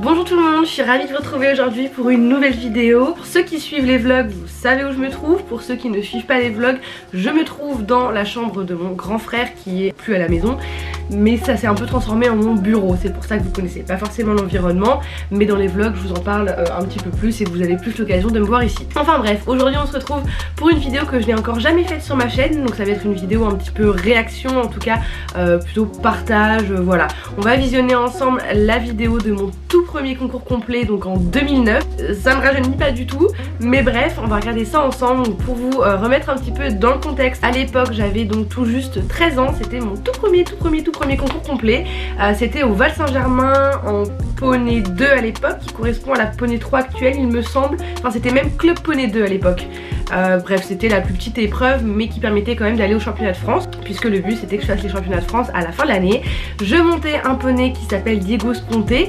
Bonjour tout le monde, je suis ravie de vous retrouver aujourd'hui pour une nouvelle vidéo. Pour ceux qui suivent les vlogs, vous savez où je me trouve. Pour ceux qui ne suivent pas les vlogs, je me trouve dans la chambre de mon grand frère qui est plus à la maison. Mais ça s'est un peu transformé en mon bureau, c'est pour ça que vous connaissez pas forcément l'environnement. Mais dans les vlogs, je vous en parle un petit peu plus et vous avez plus l'occasion de me voir ici. Enfin bref, aujourd'hui on se retrouve pour une vidéo que je n'ai encore jamais faite sur ma chaîne. Donc ça va être une vidéo un petit peu réaction, en tout cas plutôt partage, voilà. On va visionner ensemble la vidéo de mon tout premier concours complet, donc en 2009. Ça me rajeunit pas du tout, mais bref, on va regarder ça ensemble. Donc pour vous remettre un petit peu dans le contexte, à l'époque j'avais donc tout juste 13 ans, c'était mon tout premier concours complet. C'était au Val-Saint-Germain en poney 2 à l'époque, qui correspond à la poney 3 actuelle il me semble. Enfin c'était même club poney 2 à l'époque. Bref, c'était la plus petite épreuve mais qui permettait quand même d'aller au championnat de France, puisque le but c'était que je fasse les championnats de France à la fin de l'année. Je montais un poney qui s'appelle Diego Sponté,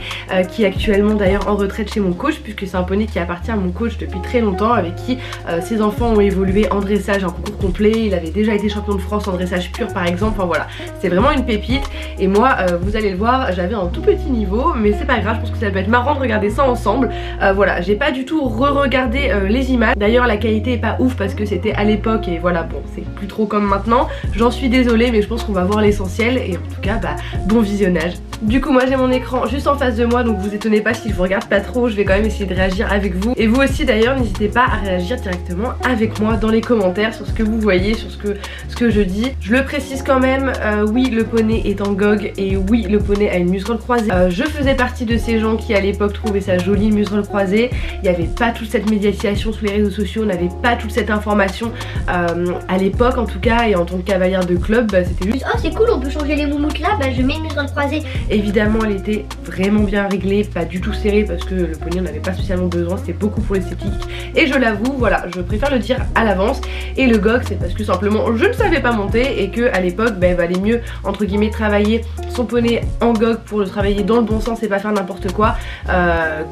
qui est actuellement d'ailleurs en retraite chez mon coach, puisque c'est un poney qui appartient à mon coach depuis très longtemps, avec qui ses enfants ont évolué en dressage en concours complet. Il avait déjà été champion de France en dressage pur par exemple, enfin voilà, c'est vraiment une pépite. Et moi vous allez le voir, j'avais un tout petit niveau, mais c'est pas grave, je pense que ça peut être marrant de regarder ça ensemble. Voilà, j'ai pas du tout re-regardé les images, d'ailleurs la qualité est pas ouf parce que c'était à l'époque et voilà, bon c'est plus trop comme maintenant, j'en suis désolée, mais je pense qu'on va voir l'essentiel et en tout cas bah bon visionnage. Du coup moi j'ai mon écran juste en face de moi, donc vous étonnez pas si je vous regarde pas trop, je vais quand même essayer de réagir avec vous. Et vous aussi d'ailleurs, n'hésitez pas à réagir directement avec moi dans les commentaires sur ce que vous voyez, sur ce que je dis. Je le précise quand même, oui le poney est en gog et oui le poney a une muserolle croisée. Je faisais partie de ces gens qui à l'époque trouvaient ça joli, une muserolle croisée. Il n'y avait pas toute cette médiatisation sur les réseaux sociaux, on n'avait pas toute cette information à l'époque en tout cas, et en tant que cavalière de club bah, c'était juste oh c'est cool, on peut changer les moumoutes là, bah je mets une muserolle croisée. Évidemment elle était vraiment bien réglée, pas du tout serrée parce que le poney on n'avait pas spécialement besoin, c'était beaucoup pour l'esthétique. Et je l'avoue, voilà, je préfère le dire à l'avance. Et le gog c'est parce que simplement je ne savais pas monter et que à l'époque bah, il valait mieux entre guillemets travailler son poney en gog pour le travailler dans le bon sens et pas faire n'importe quoi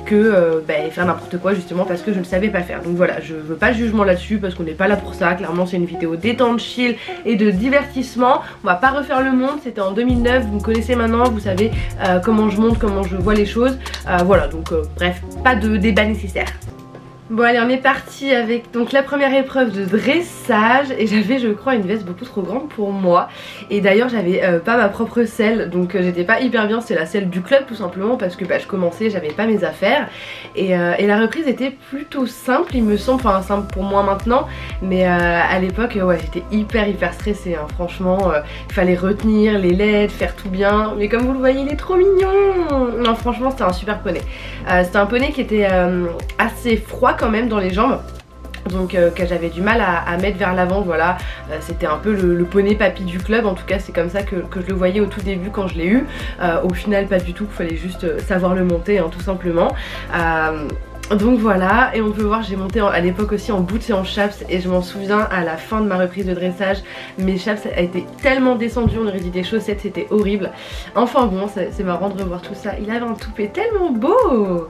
que faire n'importe quoi justement parce que je ne savais pas faire. Donc voilà, je veux pas de jugement là-dessus parce qu'on n'est pas là pour ça, clairement c'est une vidéo détente, chill et de divertissement. On va pas refaire le monde, c'était en 2009, vous me connaissez maintenant, vous savez comment je monte, comment je vois les choses, voilà donc bref, pas de débat nécessaire. Bon allez, on est parti avec donc la première épreuve de dressage et j'avais je crois une veste beaucoup trop grande pour moi, et d'ailleurs j'avais pas ma propre selle, donc j'étais pas hyper bien, c'est la selle du club tout simplement parce que bah, je commençais, j'avais pas mes affaires et la reprise était plutôt simple il me semble, enfin simple pour moi maintenant, mais à l'époque ouais j'étais hyper stressée hein. Franchement il fallait retenir les LED, faire tout bien, mais comme vous le voyez il est trop mignon. Non franchement c'était un super poney, c'était un poney qui était assez froid quand même dans les jambes, donc que j'avais du mal à mettre vers l'avant, voilà. C'était un peu le poney papy du club, en tout cas c'est comme ça que je le voyais au tout début quand je l'ai eu. Au final pas du tout, il fallait juste savoir le monter hein, tout simplement. Donc voilà, et on peut voir j'ai monté à l'époque aussi en boots et en chaps, et je m'en souviens à la fin de ma reprise de dressage, mes chaps a été tellement descendu, on aurait dit des chaussettes, c'était horrible. Enfin bon, c'est marrant de revoir tout ça, il avait un toupet tellement beau.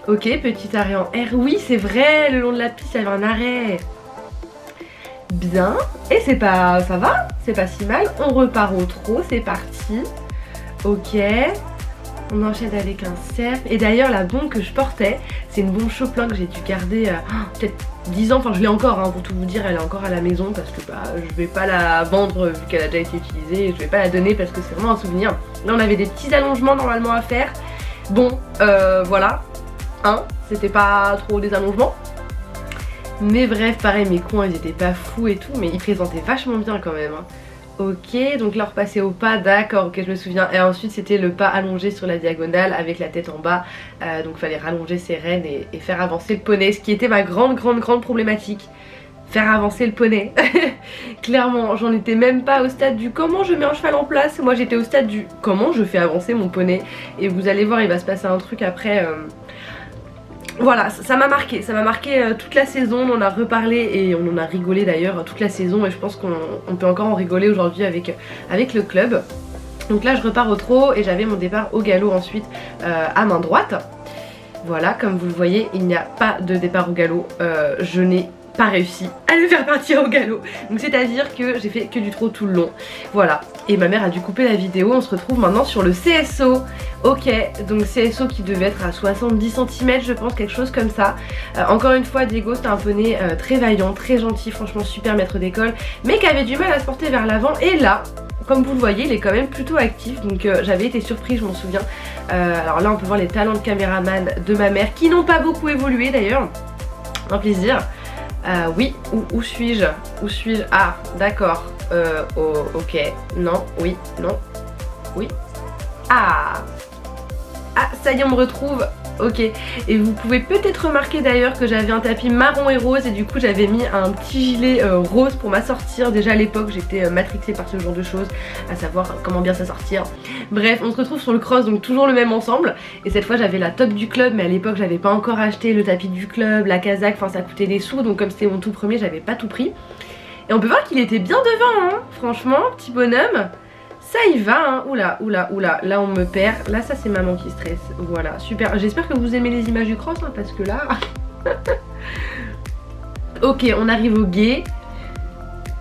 Ok, petit arrêt en R, oui c'est vrai, le long de la piste il y avait un arrêt. Bien, et c'est pas, ça va, c'est pas si mal, on repart au trot, c'est parti. Ok, on enchaîne avec un cercle, et d'ailleurs la bombe que je portais, c'est une bombe Choplin que j'ai dû garder peut-être 10 ans, enfin je l'ai encore hein, pour tout vous dire, elle est encore à la maison parce que bah, je vais pas la vendre vu qu'elle a déjà été utilisée, et je vais pas la donner parce que c'est vraiment un souvenir. Là on avait des petits allongements normalement à faire, bon voilà. Hein, c'était pas trop des allongements, mais bref pareil mes coins ils étaient pas fous et tout, mais ils présentaient vachement bien quand même hein. Ok, donc là on repassait au pas, d'accord, ok je me souviens, et ensuite c'était le pas allongé sur la diagonale avec la tête en bas, donc fallait rallonger ses rênes et faire avancer le poney, ce qui était ma grande problématique, faire avancer le poney. Clairement j'en étais même pas au stade du comment je mets un cheval en place, moi j'étais au stade du comment je fais avancer mon poney, et vous allez voir il va se passer un truc après. Voilà, ça m'a marqué toute la saison, on en a reparlé et on en a rigolé d'ailleurs toute la saison, et je pense qu'on peut encore en rigoler aujourd'hui avec le club. Donc là je repars au trot et j'avais mon départ au galop ensuite à main droite. Voilà, comme vous le voyez il n'y a pas de départ au galop, je n'ai pas réussi à le faire partir au galop. Donc c'est à dire que j'ai fait que du trot tout le long. Voilà, et ma mère a dû couper la vidéo. On se retrouve maintenant sur le CSO. Ok, donc CSO qui devait être à 70 cm je pense, quelque chose comme ça. Encore une fois Diego c'était un poney très vaillant, très gentil, franchement super maître d'école, mais qui avait du mal à se porter vers l'avant. Et là, comme vous le voyez, il est quand même plutôt actif, donc j'avais été surprise, je m'en souviens. Alors là on peut voir les talents de caméraman de ma mère qui n'ont pas beaucoup évolué d'ailleurs. Un plaisir. Oui, où suis-je? Où suis-je? Ah, d'accord. Oh, ok. Non, oui, non, oui. Ah, ça y est, on me retrouve. Ok, et vous pouvez peut-être remarquer d'ailleurs que j'avais un tapis marron et rose et du coup j'avais mis un petit gilet rose pour m'assortir. Déjà à l'époque j'étais matrixée par ce genre de choses, à savoir comment bien s'assortir. Bref, on se retrouve sur le cross, donc toujours le même ensemble. Et cette fois j'avais la top du club, mais à l'époque j'avais pas encore acheté le tapis du club, la casaque, enfin ça coûtait des sous, donc comme c'était mon tout premier j'avais pas tout pris. Et on peut voir qu'il était bien devant, hein. Franchement, petit bonhomme. Ça y va, hein. Oula, oula, oula, là on me perd. Là ça c'est maman qui stresse. Voilà, super. J'espère que vous aimez les images du cross, hein, parce que là... Ok, on arrive au guet.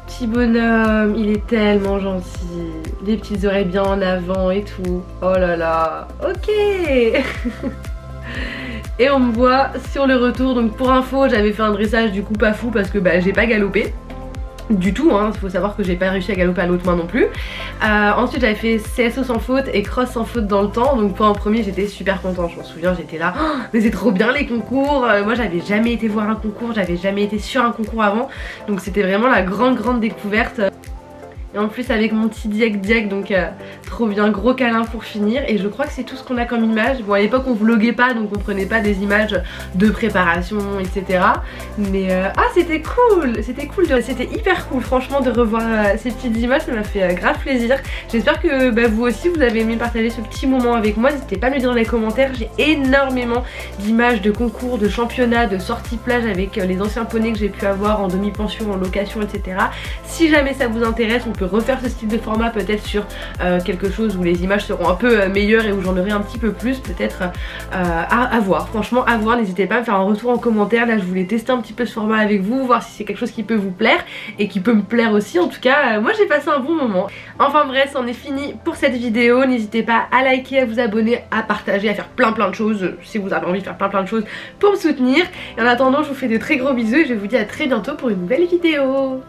Petit bonhomme, il est tellement gentil. Les petites oreilles bien en avant et tout. Oh là là, ok. Et on me voit sur le retour. Donc pour info, j'avais fait un dressage du coup pas fou parce que bah, j'ai pas galopé du tout, hein. Faut savoir que j'ai pas réussi à galoper à l'autre main non plus. Ensuite j'avais fait CSO sans faute et cross sans faute dans le temps. Donc pour un premier j'étais super contente, je m'en souviens, j'étais là, oh, mais c'est trop bien les concours. Moi j'avais jamais été voir un concours, j'avais jamais été sur un concours avant. Donc c'était vraiment la grande découverte. Et en plus avec mon petit Dieg, donc trop bien, gros câlin pour finir. Et je crois que c'est tout ce qu'on a comme image. Bon, à l'époque on vloguait pas, donc on prenait pas des images de préparation, etc. Mais c'était cool, c'était hyper cool franchement de revoir ces petites images, ça m'a fait grave plaisir. J'espère que vous aussi vous avez aimé partager ce petit moment avec moi. N'hésitez pas à me le dire dans les commentaires, j'ai énormément d'images de concours, de championnats, de sorties plage avec les anciens poneys que j'ai pu avoir en demi-pension, en location, etc. Si jamais ça vous intéresse, on peut refaire ce style de format peut-être sur quelque chose où les images seront un peu meilleures et où j'en aurai un petit peu plus, peut-être à voir, franchement à voir. N'hésitez pas à me faire un retour en commentaire. Là je voulais tester un petit peu ce format avec vous, voir si c'est quelque chose qui peut vous plaire et qui peut me plaire aussi. En tout cas moi j'ai passé un bon moment. Enfin bref, c'en est fini pour cette vidéo. N'hésitez pas à liker, à vous abonner, à partager, à faire plein de choses si vous avez envie de faire plein de choses pour me soutenir. Et en attendant je vous fais de très gros bisous et je vous dis à très bientôt pour une nouvelle vidéo.